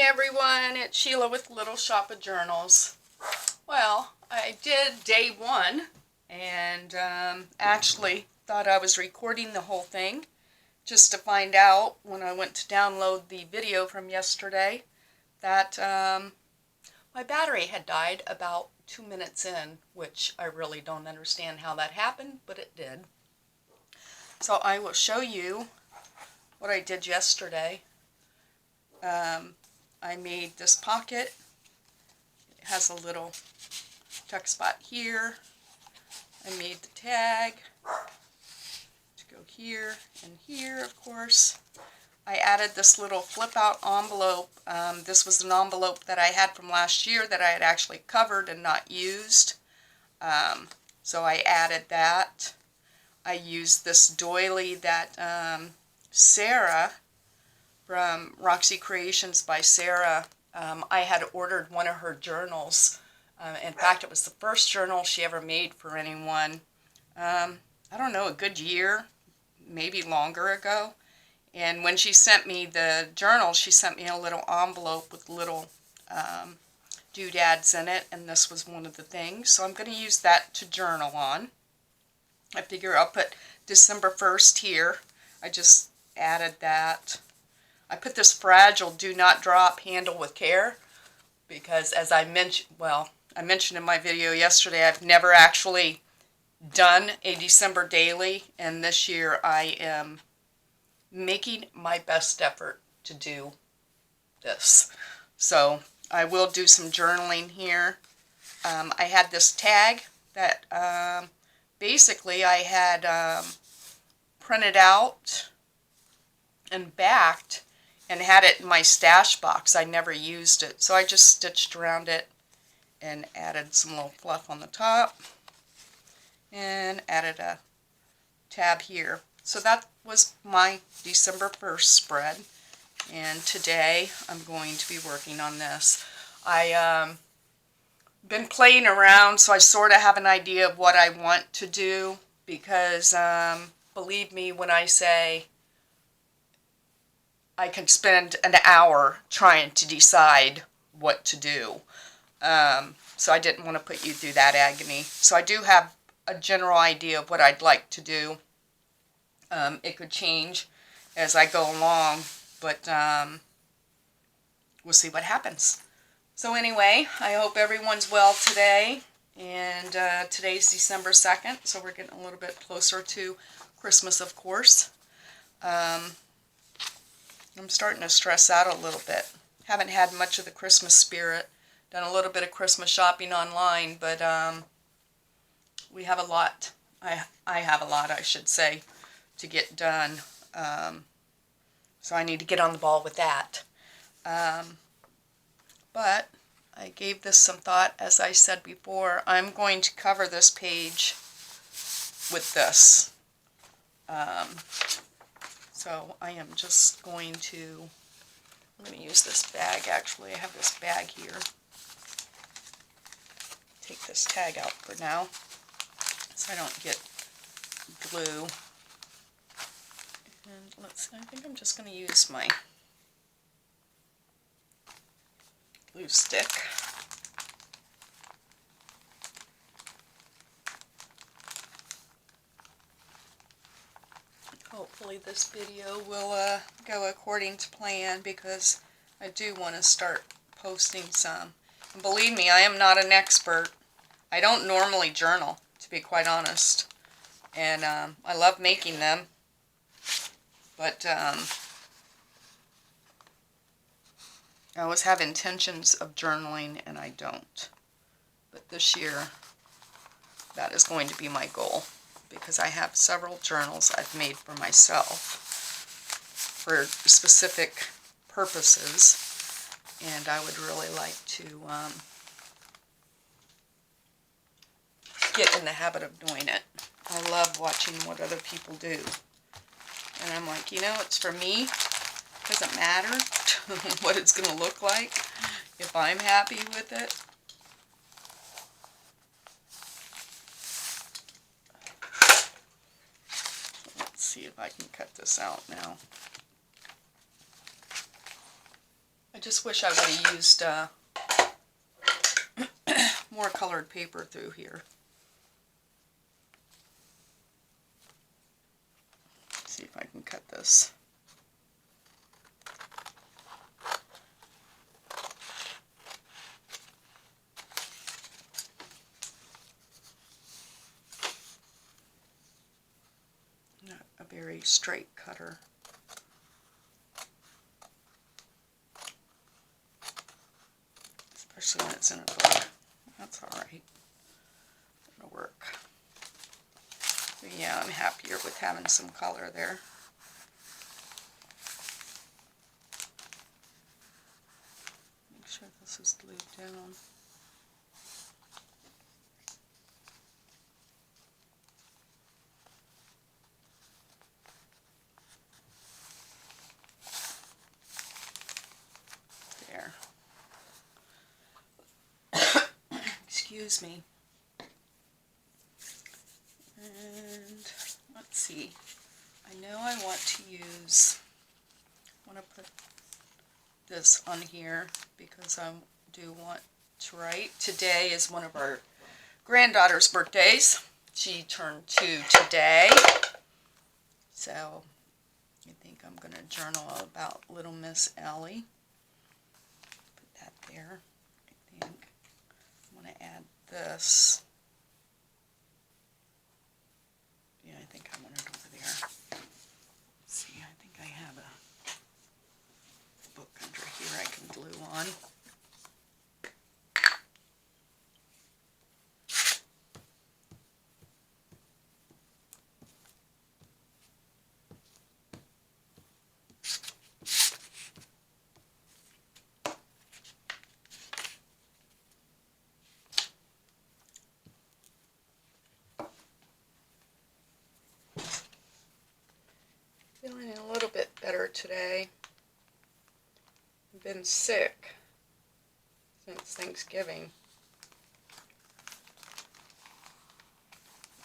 everyone, it's Sheila with Little Shop of Journals. Well, I did day one and actually thought I was recording the whole thing just to find out when I went to download the video from yesterday that my battery had died about 2 minutes in, which I really don't understand how that happened, but it did. So I will show you what I did yesterday. I made this pocket. It has a little tuck spot here. I made the tag to go here and here, of course. I added this little flip out envelope. This was an envelope that I had from last year that I had actually covered and not used. So I added that. I used this doily that Sarah from Roxy Creations by Sarah, I had ordered one of her journals. In fact, it was the first journal she ever made for anyone. I don't know, a good year, maybe longer ago. And when she sent me the journal, she sent me a little envelope with little doodads in it, and this was one of the things. So I'm going to use that to journal on. I figure I'll put December 1st here. I just added that. I put this fragile do not drop handle with care because, as I mentioned, I mentioned in my video yesterday, I've never actually done a December daily, and this year I am making my best effort to do this. So I will do some journaling here. I had this tag that basically I had printed out and backed and had it in my stash box. I never used it, so I just stitched around it and added some little fluff on the top and added a tab here. So that was my December 1st spread, and today I'm going to be working on this. I been playing around, so I sort of have an idea of what I want to do, because believe me when I say I can spend an hour trying to decide what to do. So I didn't want to put you through that agony. So I do have a general idea of what I'd like to do. It could change as I go along, but we'll see what happens. So anyway, I hope everyone's well today. And today's December 2nd, so we're getting a little bit closer to Christmas, of course. I'm starting to stress out a little bit. Haven't had much of the Christmas spirit. Done a little bit of Christmas shopping online, but we have a lot. I have a lot, I should say, to get done. So I need to get on the ball with that. But I gave this some thought. As I said before, I'm going to cover this page with this. So I am just going to, I'm going to use this bag actually. I have this bag here. Take this tag out for now so I don't get glue. And let's see, I think I'm just going to use my glue stick. Hopefully this video will go according to plan, because I do want to start posting some. And believe me, I am not an expert. I don't normally journal, to be quite honest. And I love making them. But I always have intentions of journaling, and I don't. But this year, that is going to be my goal, because I have several journals I've made for myself for specific purposes, and I would really like to get in the habit of doing it. I love watching what other people do, and I'm like, you know, it's for me. It doesn't matter what it's going to look like if I'm happy with it. See if I can cut this out now. I just wish I would have used more colored paper through here. Let's see if I can cut this. Not a very straight cutter. Especially when it's in a book. That's alright. It'll work. But yeah, I'm happier with having some color there. Make sure this is glued down. There. Excuse me. And let's see. I know I want to put this on here because I do want to write. Today is one of our granddaughter's birthdays. She turned 2 today. So I think I'm going to journal about little Miss Ellie. Put that there. I think I'm going to add this. Yeah, I think I want it over there. Let's see, I think I have a book under here I can glue on. Feeling a little bit better today. I've been sick since Thanksgiving.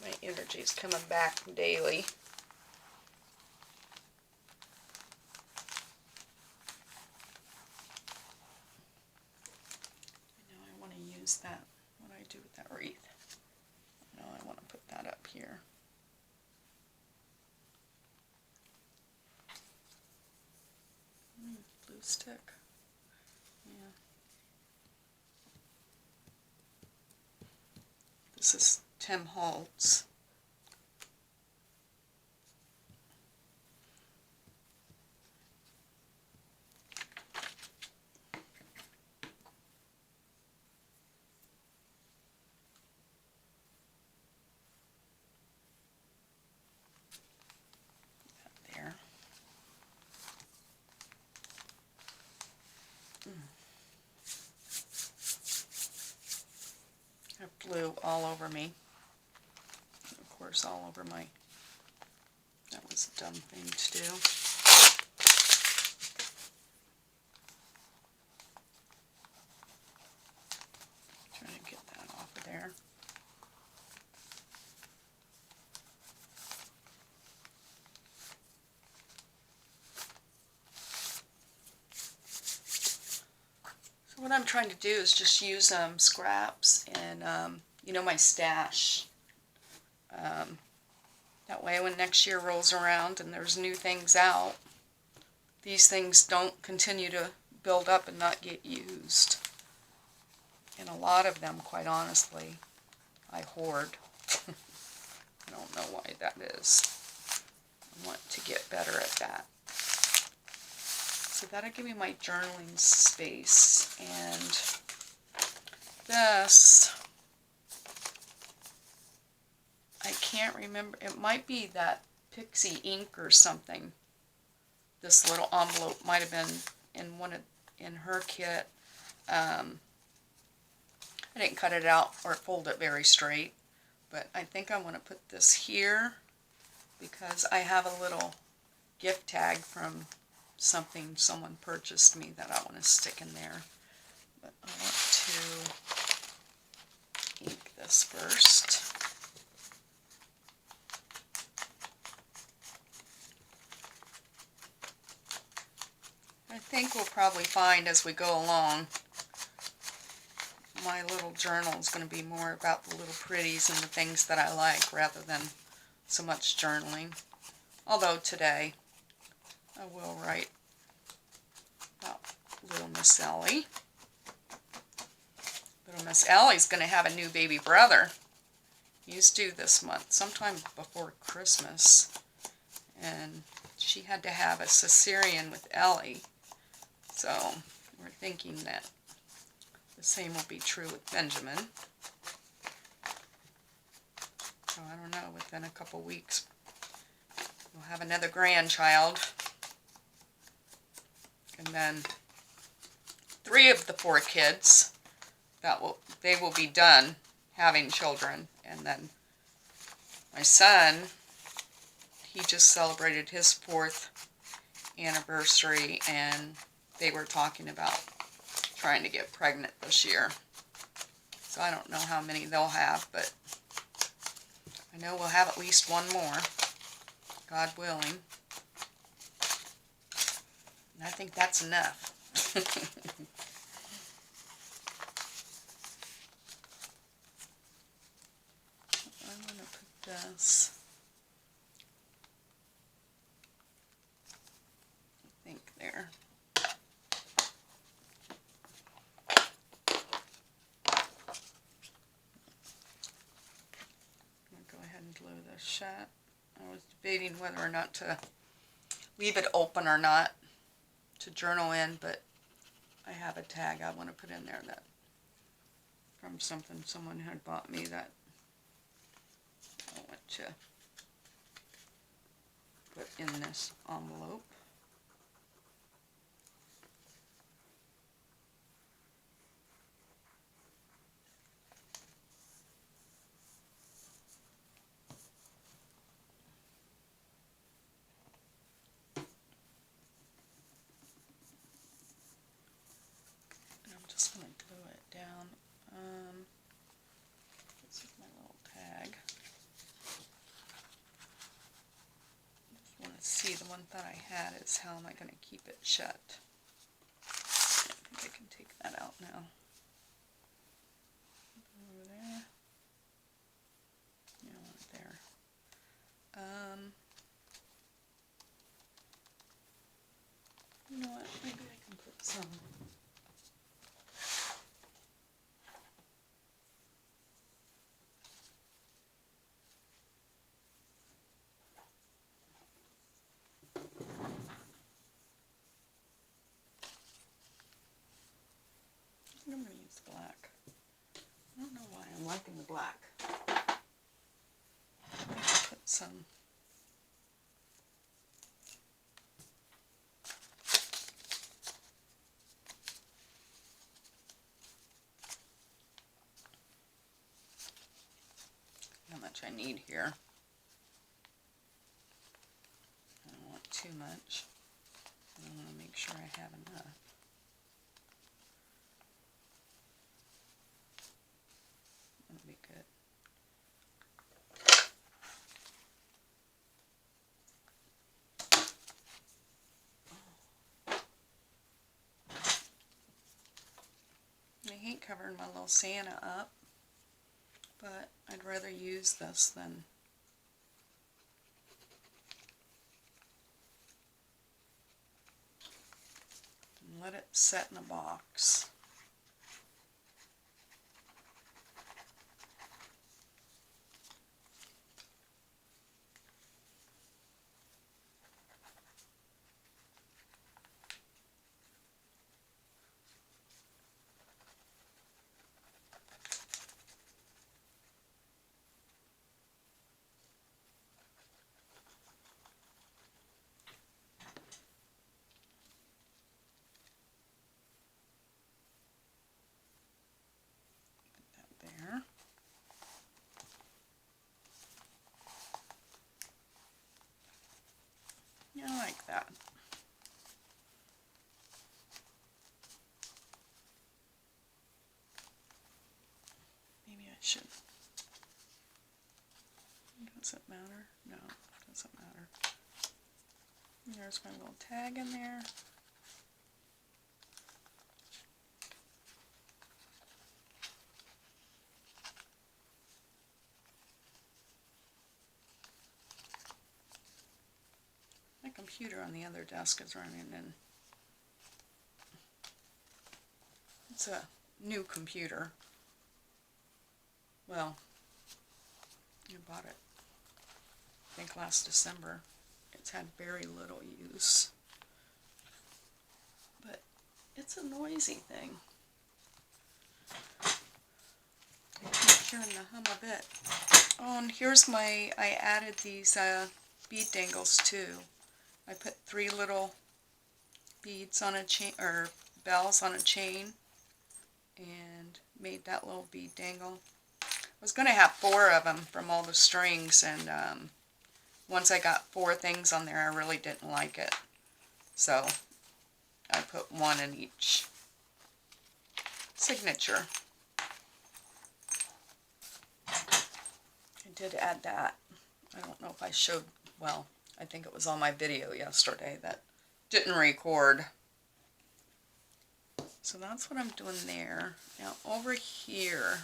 My energy's coming back daily. I know I want to use that. What do I do with that wreath? No, I want to put that up here. Blue stick. Yeah. This is Tim Holtz. There. I have blue all over me. Of course, all over my... That was a dumb thing to do. Trying to get that off of there. So what I'm trying to do is just use scraps and you know, my stash. That way when next year rolls around and there's new things out, these things don't continue to build up and not get used. And a lot of them, quite honestly, I hoard. I don't know why that is. I want to get better at that. So that'll give me my journaling space. And this, I can't remember. It might be that Pixie ink or something. This little envelope might have been in her kit. I didn't cut it out or fold it very straight, but I think I want to put this here because I have a little gift tag from something someone purchased me that I want to stick in there. But I want to ink this first. I think we'll probably find as we go along, my little journal is going to be more about the little pretties and the things that I like rather than so much journaling. Although today I will write about little Miss Ellie. Little Miss Ellie's going to have a new baby brother. He's due this month, sometime before Christmas. And she had to have a cesarean with Ellie. So we're thinking that the same will be true with Benjamin. So I don't know, within a couple weeks we'll have another grandchild. And then 3 of the 4 kids, they will be done having children. And then my son, he just celebrated his 4th anniversary, and they were talking about trying to get pregnant this year. So I don't know how many they'll have, but I know we'll have at least one more, God willing. And I think that's enough. I'm going to put this, I think, there. Go ahead and glue this shut. I was debating whether or not to leave it open or not to journal in, but I have a tag I want to put in there that from something someone had bought me that I want to put in this envelope. I'm just going to glue it down. This is my little tag. I want to see, the one that I had is how am I going to keep it shut. I think I can take that out now. Over there. Yeah, I want it there. You know what? Maybe I can put some. I'm going to use black. I don't know why I'm liking the black. Put some. How much I need here. I don't want too much. I want to make sure I have enough. That'll be good. I hate covering my little Santa up, but I'd rather use this than let it set in a box. There. Yeah, I like that. Maybe I should. Does it matter? No, it doesn't matter. There's my little tag in there. computer on the other desk is running, and it's a new computer. Well, I bought it, I think, last December. It's had very little use, but it's a noisy thing. I keep hearing the hum of it. Oh, and here's I added these bead dangles too. I put 3 little beads on a chain, or bells on a chain, and made that little bead dangle. I was going to have 4 of them from all the strings, and once I got 4 things on there, I really didn't like it. So I put 1 in each signature. I did add that. I don't know if I showed, well, I think it was on my video yesterday that didn't record. So that's what I'm doing there. Now over here,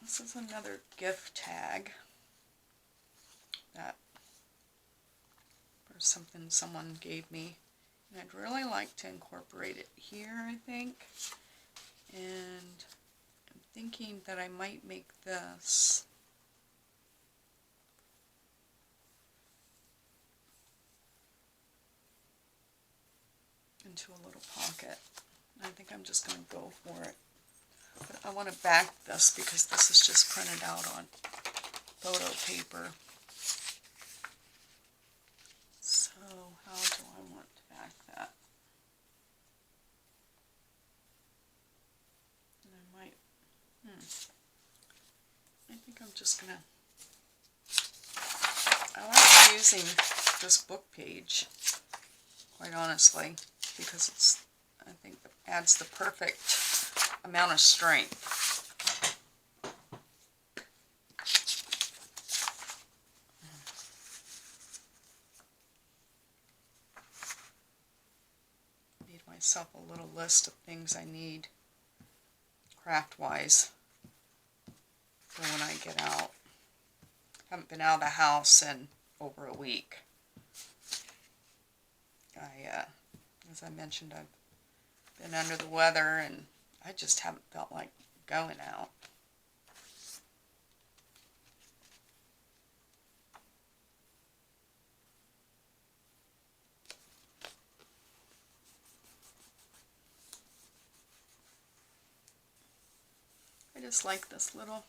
this is another gift tag that for something someone gave me, and I'd really like to incorporate it here, I think. And I'm thinking that I might make this into a little pocket. I think I'm just going to go for it. But I want to back this because this is just printed out on photo paper. So how do I want to back that? And I might, I think I'm just going to, I like using this book page, quite honestly, because it's, I think it adds the perfect amount of strength. Made myself a little list of things I need craft-wise for when I get out. Haven't been out of the house in over a week. As I mentioned, I've been under the weather and I just haven't felt like going out. I just like this little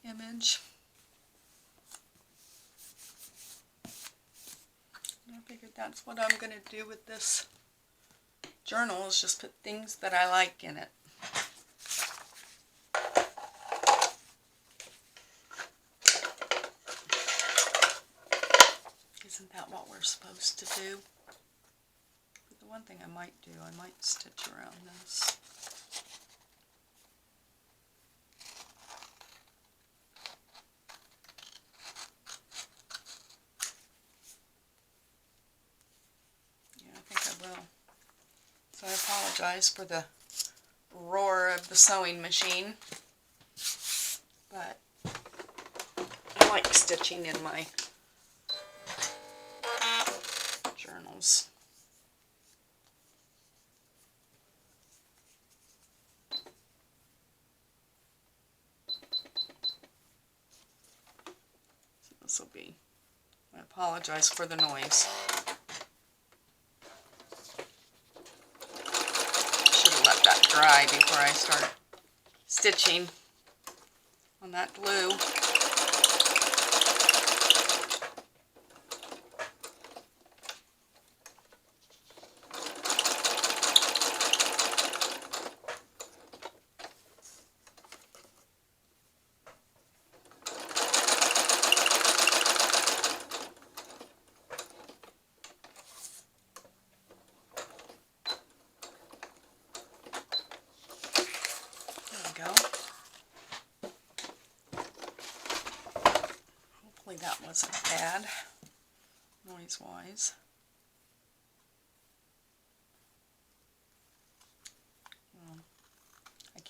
image. And I figured that's what I'm going to do with this journal, is just put things that I like in it. Isn't that what we're supposed to do? But the one thing I might do, I might stitch around this. Yeah, I think I will. So I apologize for the roar of the sewing machine, but I like stitching in my journals. So this will be, I apologize for the noise. Should have let that dry before I started stitching on that glue. Hopefully that wasn't bad, noise-wise.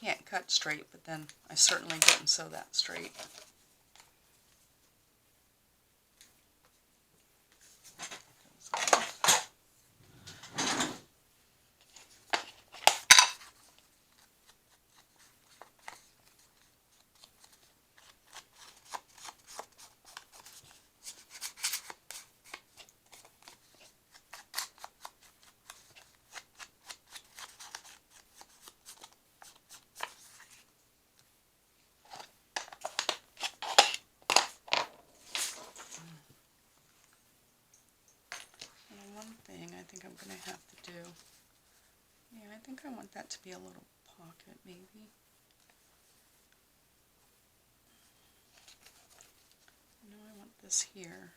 can't cut straight, but then I certainly didn't sew that straight. One thing I think I'm going to have to do, yeah, I think I want that to be a little pocket maybe. No, I want this here.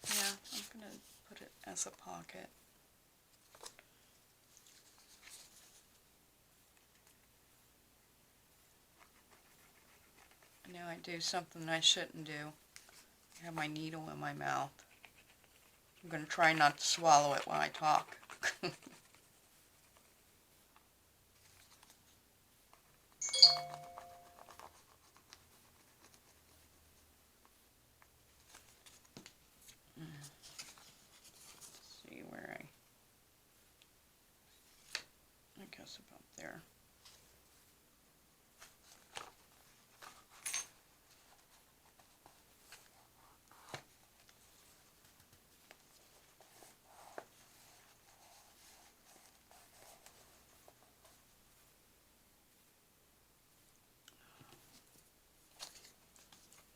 Yeah, I'm going to put it as a pocket. Now I do something I shouldn't do. I have my needle in my mouth. I'm going to try not to swallow it when I talk. See where I guess about there.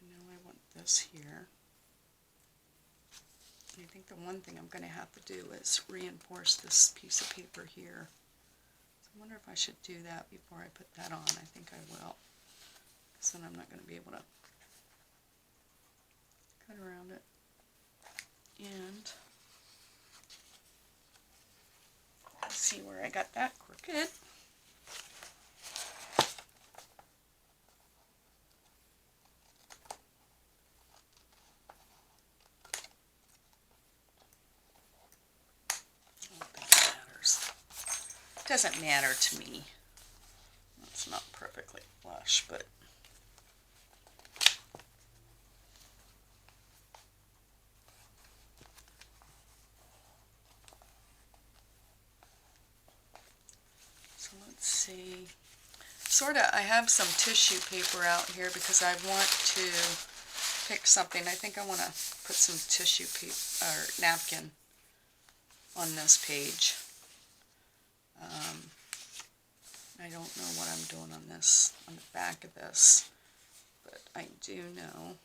Now I want this here. I think the one thing I'm going to have to do is reinforce this piece of paper here. So I wonder if I should do that before I put that on. I think I will, because then I'm not going to be able to cut around it. And let's see where I got that crooked. Doesn't matter to me. It's not perfectly flush, but so let's see. Sorta, I have some tissue paper out here because I want to pick something. I think I want to put some tissue paper or napkin on this page. I don't know what I'm doing on this, on the back of this, but I do know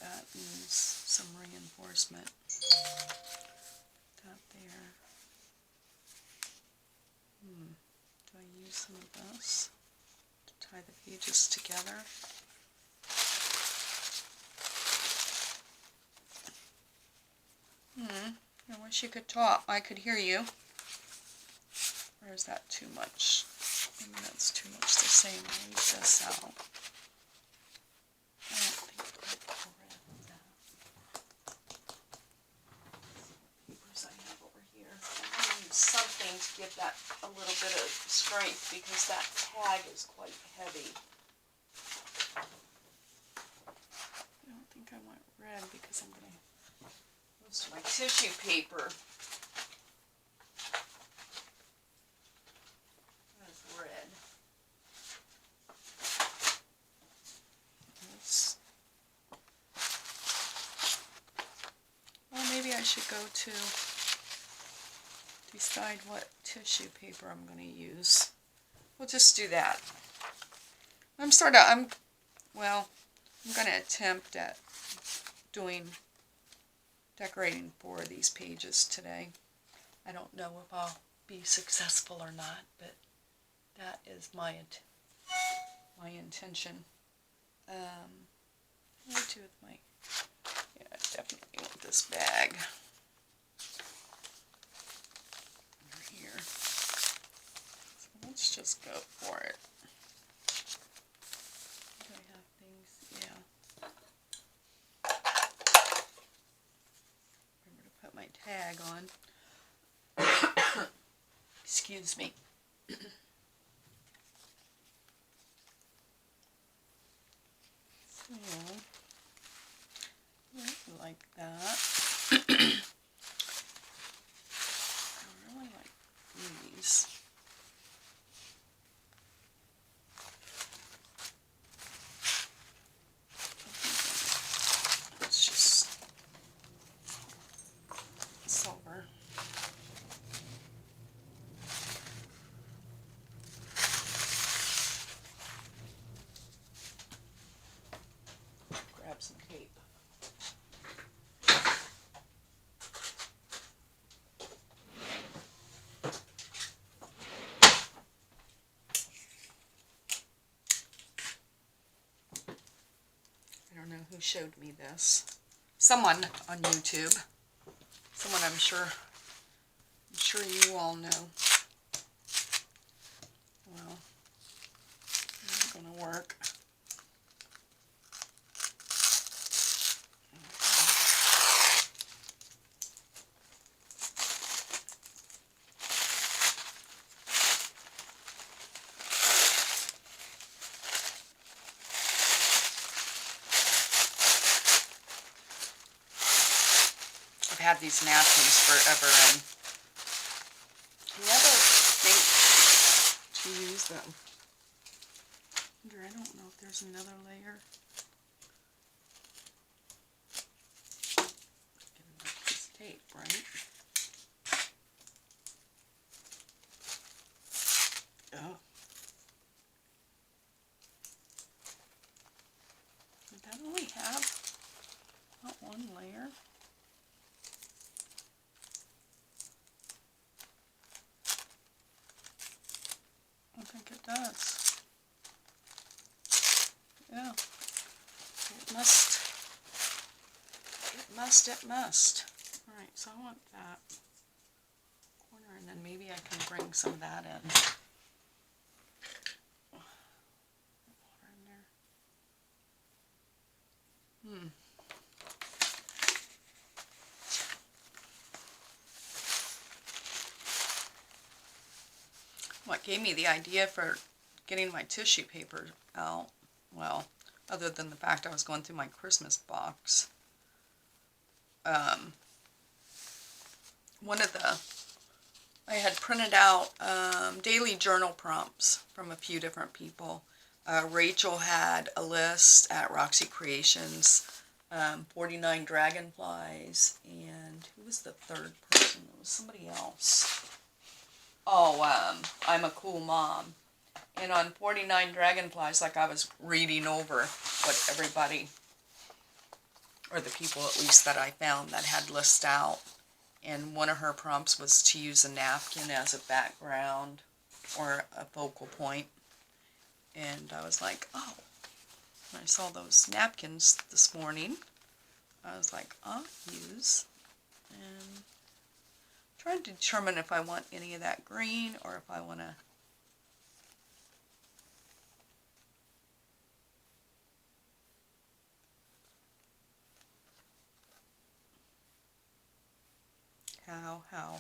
that needs some reinforcement. Put that there. Do I use some of this to tie the pages together? I wish you could talk. I could hear you. Or is that too much? Maybe that's too much to say. I'll leave this out. I don't think I'll read that. Papers I have over here. I'm going to use something to give that a little bit of strength because that tag is quite heavy. I don't think I want red because I'm going to use my tissue paper. That's red. Well, maybe I should go to decide what tissue paper I'm going to use. We'll just do that. I'm going to attempt at decorating 4 of these pages today. I don't know if I'll be successful or not, but that is my intention. What do I do with my... Yeah, I definitely want this bag. Over here. So let's just go for it. Do I have things? Yeah. bag on. Excuse me. So, like that. I really like these. It's just silver. Grab some tape. I don't know who showed me this. Someone on YouTube. Someone I'm sure you all know. Well, it's not gonna work. I've had these napkins forever and never think to use them. I don't know if there's another layer. This tape, right? Oh. Did that only have not one layer? I think it does. Yeah. It must. Alright, so I want that corner and then maybe I can bring some of that in. Water in there. What gave me the idea for getting my tissue paper out, well, other than the fact I was going through my Christmas box, I had printed out daily journal prompts from a few different people. Rachel had a list at Roxy Creations, 49 dragonflies, and who was the third person? It was somebody else. Oh, I'm a cool mom. And on 49 dragonflies, like I was reading over what everybody, or the people at least that I found that had lists out. And one of her prompts was to use a napkin as a background or a focal point. And I was like, oh, when I saw those napkins this morning, I was like, I'll use, and trying to determine if I want any of that green or if I want to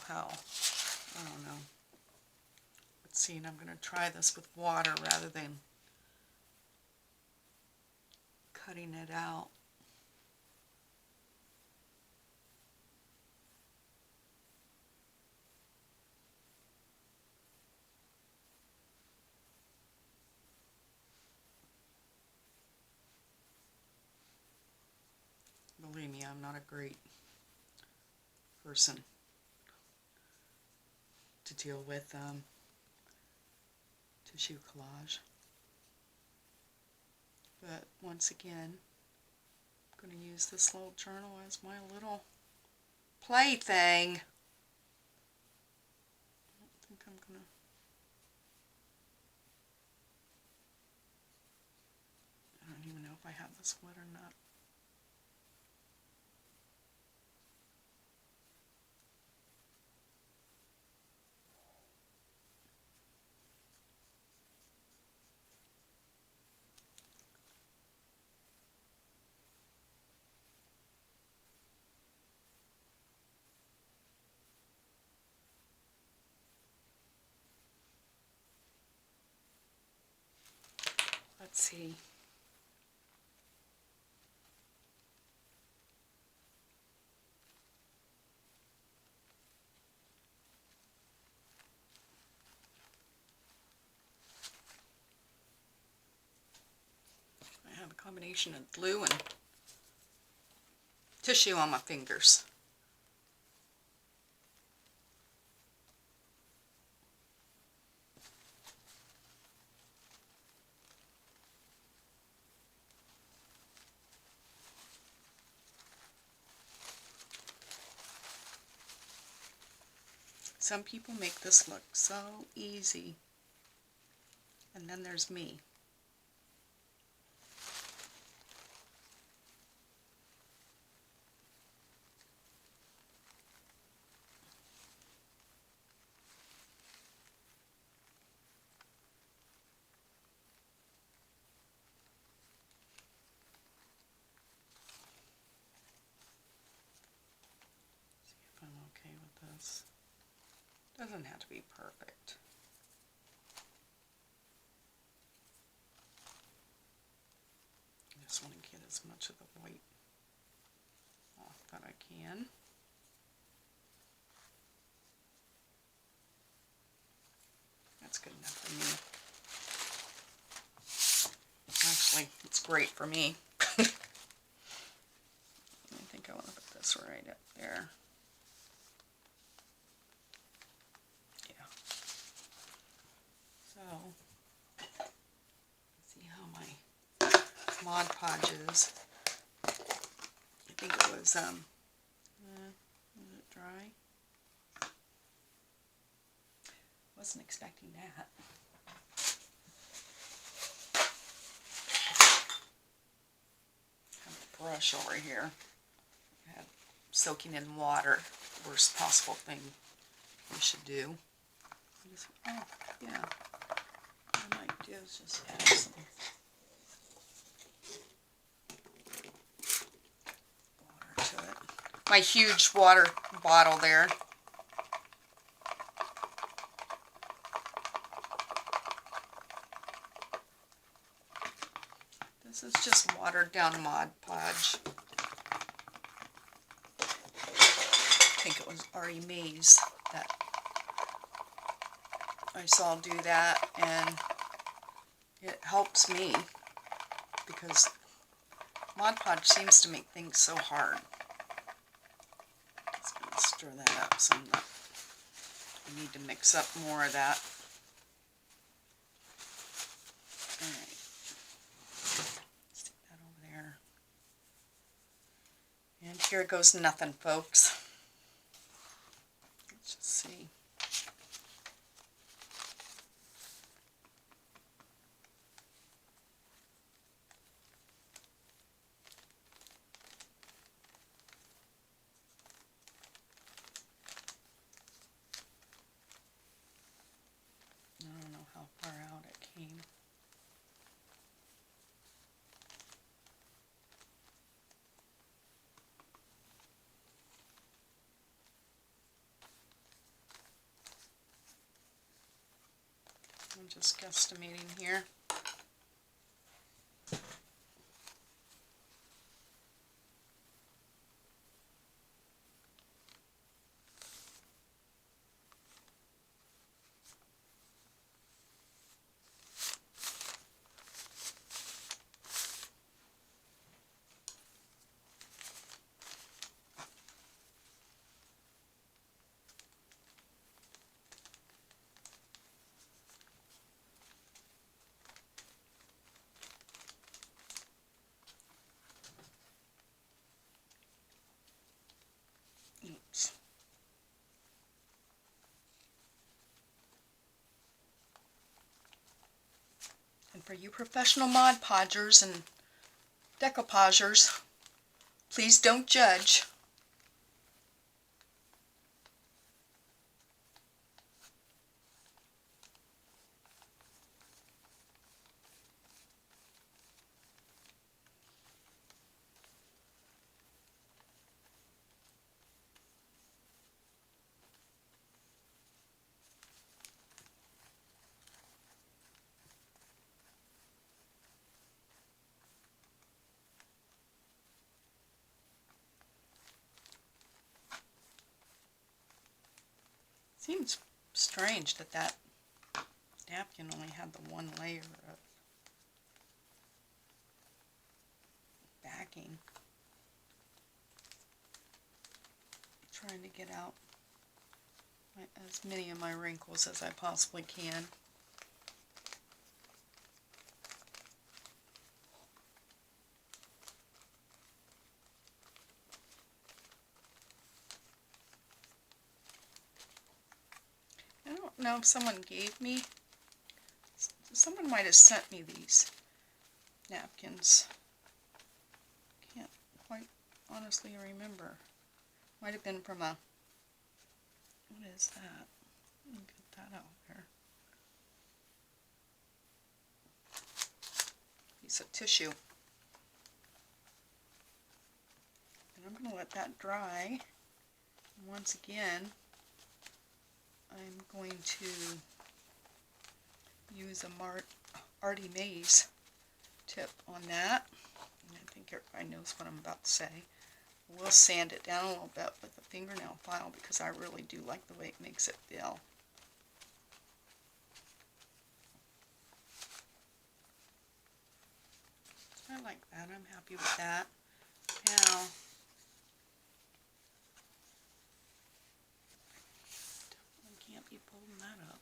how. I don't know. Let's see, and I'm going to try this with water rather than cutting it out. Believe me, I'm not a great person to deal with tissue collage. But once again, I'm going to use this little journal as my little plaything. I think I'm going to... I don't even know if I have this wet or not. let's see. I have a combination of glue and tissue on my fingers. Some people make this look so easy. And then there's me. See if I'm okay with this. Doesn't have to be perfect. I just want to get as much of the white off that I can. That's good enough for me. Actually, it's great for me. I think I want to put this right up there. Yeah. So, see how my Mod Podge is. I think it was, is it dry? Wasn't expecting that. Have a brush over here. I have soaking in water. Worst possible thing you should do. Just, oh, yeah. What I might do is just add some water to it. My huge water bottle there. This is just watered down Mod Podge. I think it was Ari Mays that I saw do that, and it helps me because Mod Podge seems to make things so hard. Just going to stir that up some. I need to mix up more of that. Alright. Stick that over there. And here goes nothing, folks. Let's just see. I don't know how far out it came. I'm just guesstimating here. Oops. And for you professional Mod Podgers and decoupagers, please don't judge. Seems strange that that napkin only had the one layer of backing. I'm trying to get out as many of my wrinkles as I possibly can. I don't know if someone might have sent me these napkins. Can't quite honestly remember. Might have been from a, what is that? Let me get that out there. Piece of tissue. And I'm going to let that dry. And once again, I'm going to use a Artie Mays tip on that. And I think everybody knows what I'm about to say. We'll sand it down a little bit with a fingernail file because I really do like the way it makes it feel. I like that. I'm happy with that. Now, I can't be pulling that up.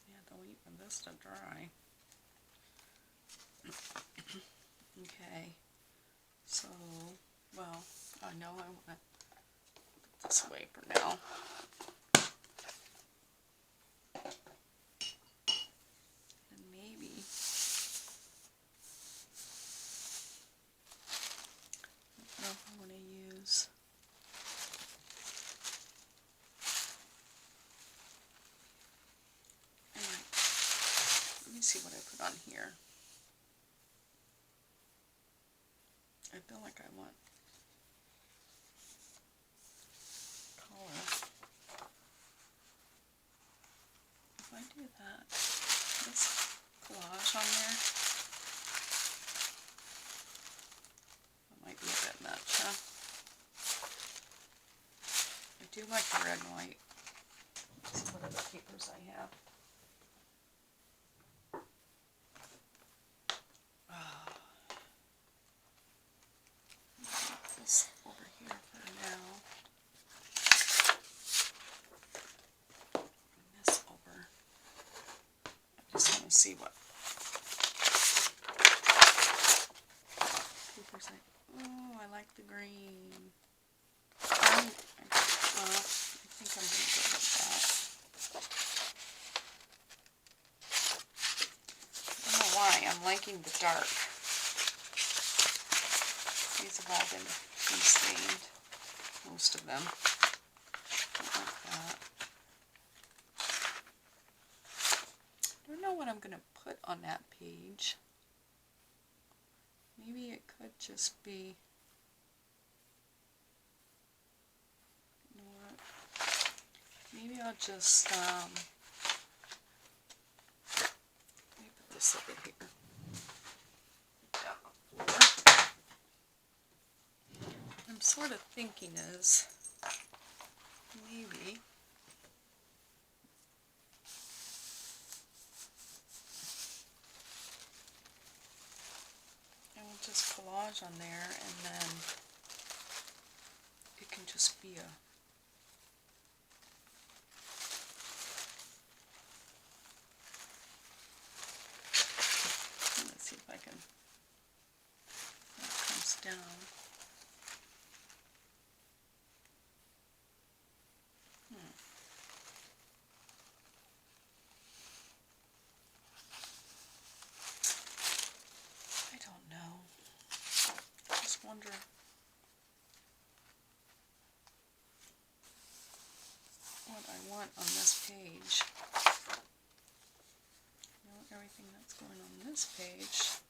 Yeah, to wait for this to dry. Okay. So, well, I know I want to put this away for now. And maybe I don't know if I want to use let me see what I put on here. I feel like I want color. If I do that, this collage on there, that might be a bit much, huh? I do like the red and white. Let's see what other papers I have. This over here for now. And this over. I just want to see what papers oh, I like the green. I think I'm going to go with that. I don't know why, I'm liking the dark. These have all been tea stained, most of them. Don't like that. I don't know what I'm going to put on that page. Maybe it could just be, you know what, maybe I'll just, let me put this over here. I'm sort of thinking is, maybe, I will just collage on there and then it can just be a, let's see if I can, that comes down. I don't know. I just wonder. What I want on this page. I know everything that's going on this page.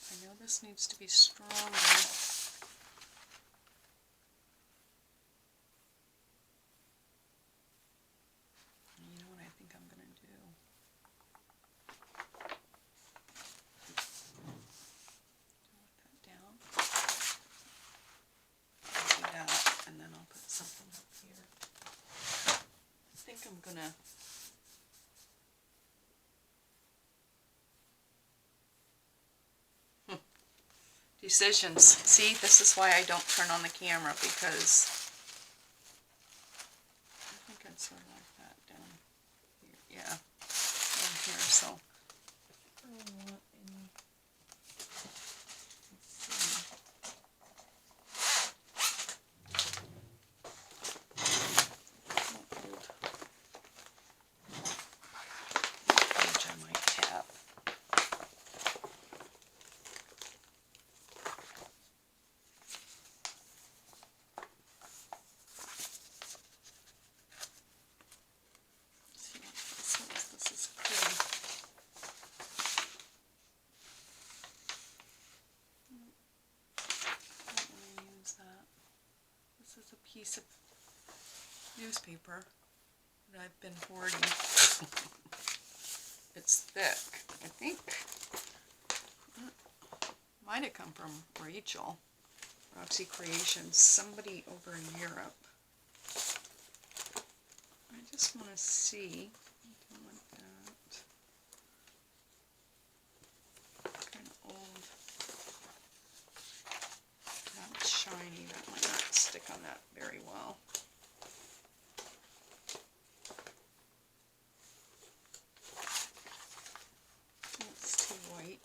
I know this needs to be stronger. You know what I think I'm going to do? Put that down. I'll do that, and then I'll put some gonna decisions. See, this is why I don't turn on the camera, because I think I'd sort of like that down here. Yeah, down here. So I don't want any. Page I might tap. See, this is pretty. I don't want to use that. This is a piece of newspaper that I've been hoarding. It's thick, I think. Might have come from Rachel, Roxy Creations, somebody over in Europe. I just want to see. I don't want that. Kind of old. That's shiny. That might not stick on that very well. That's too white.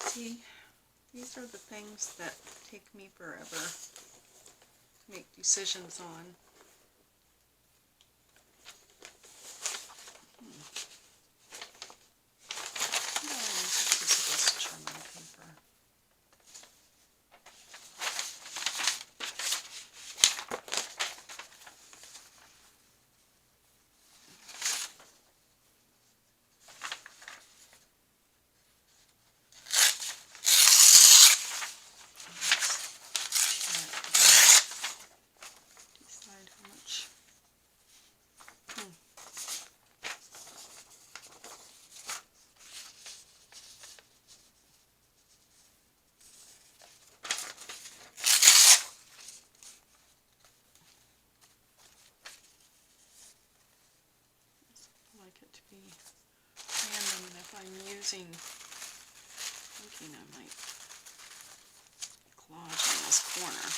See, these are the things that take me forever to make decisions on. I'm gonna use a piece of this German paper. Decide how much. I like it to be random, and if I'm using, thinking I might collage in this corner.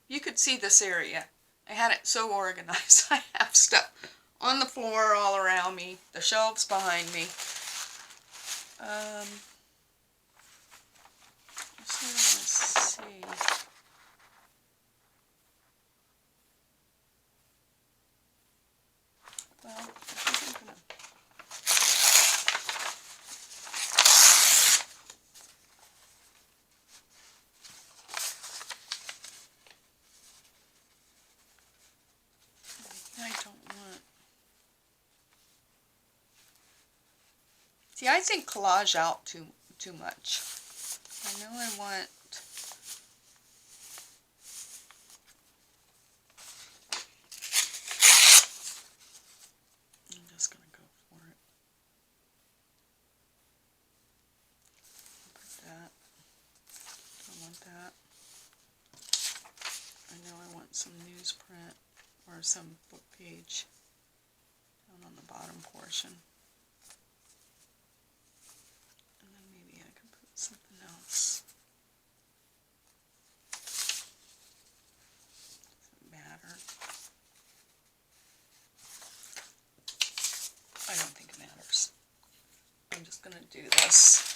You could see this area. I had it so organized. I have stuff on the floor all around me, the shelves behind me. I sort of want to see. Well, I think I'm gonna. I don't want. See, I think collage out too much. I know I want. I'm just gonna go for it. Put that. I want that. I know I want some newsprint or some book page down on the bottom portion. And then maybe I could put something else. Doesn't matter. I don't think it matters. I'm just going to do this.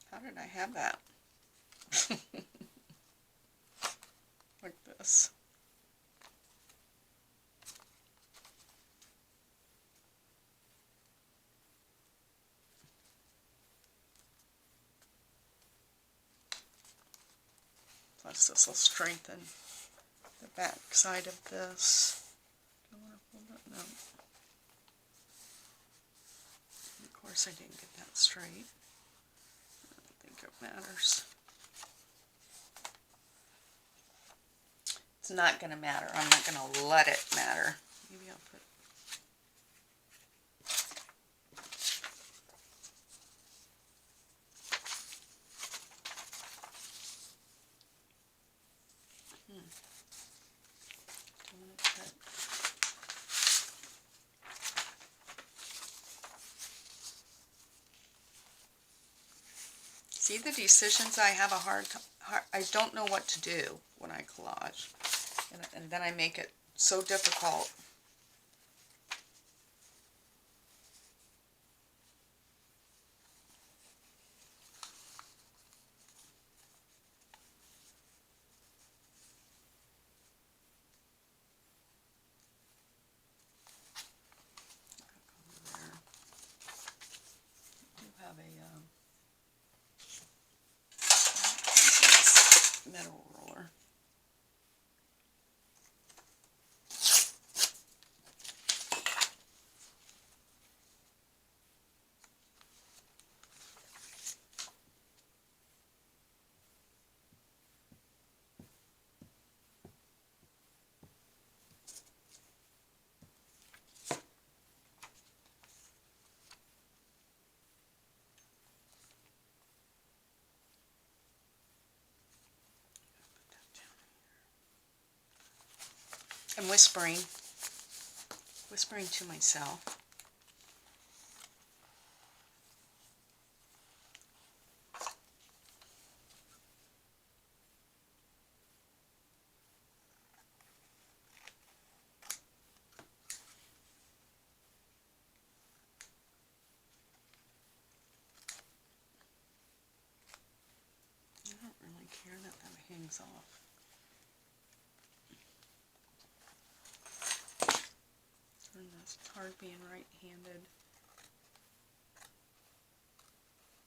How did I have that? Like this. Plus this will strengthen the back side of this. Do I want to hold it? No. Of course I didn't get that straight. I don't think it matters. It's not going to matter. I'm not going to let it matter. Maybe I'll put... Do you want to put... See the decisions I have a hard time... I don't know what to do when I collage. And then I make it so difficult. There. I do have a metal roller. I'm whispering to myself. I don't really care that that hangs off. It's hard being right-handed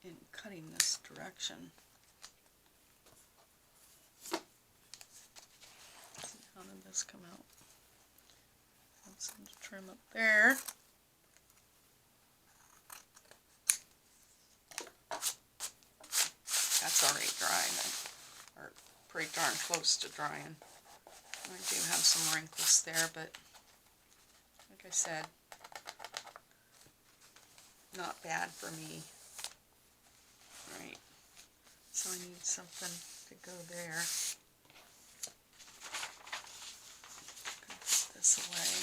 and cutting this direction. See, how did this come out? That's some trim up there. That's already drying, or pretty darn close to drying. I do have some wrinkles there, but like I said, not bad for me. Right, so I need something to go there. Put this away.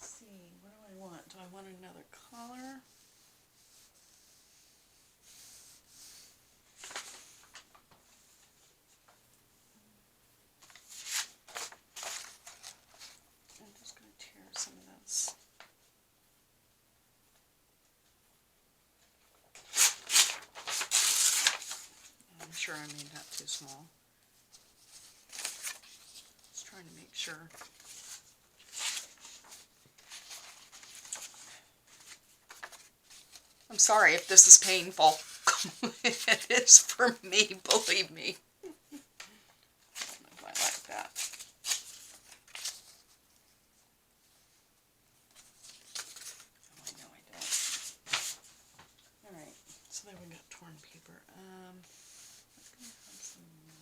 Let's see, what do I want? Do I want another collar? I'm just going to tear some of this. I'm sure I made that too small. Just trying to make sure. I'm sorry if this is painful. It is for me, believe me. I don't know if I like that. Oh, I know I don't. Alright, so then we got torn paper. Let's go have some red.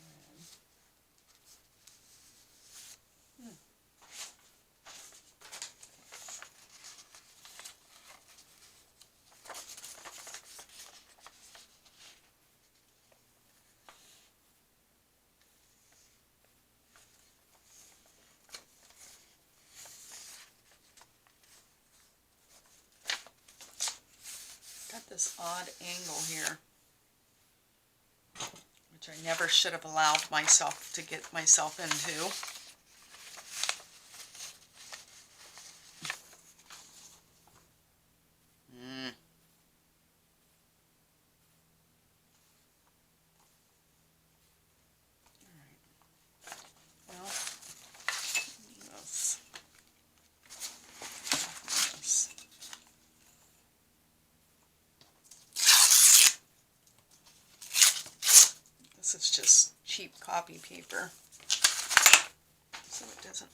Got this odd angle here, which I never should have allowed myself to get myself into. it's just cheap copy paper, so it doesn't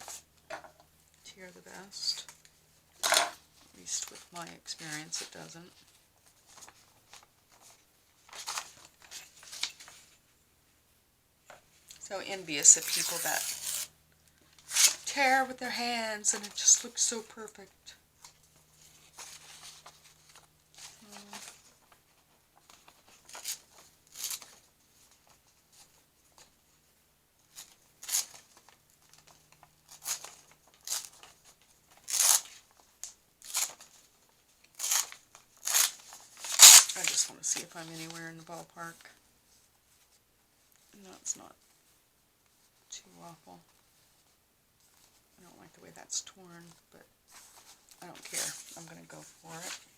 tear the best. At least with my experience, it doesn't. So envious of people that tear with their hands and it just looks so perfect. I just want to see if I'm anywhere in the ballpark. No, it's not too awful. I don't like the way that's torn, but I don't care. I'm going to go for it.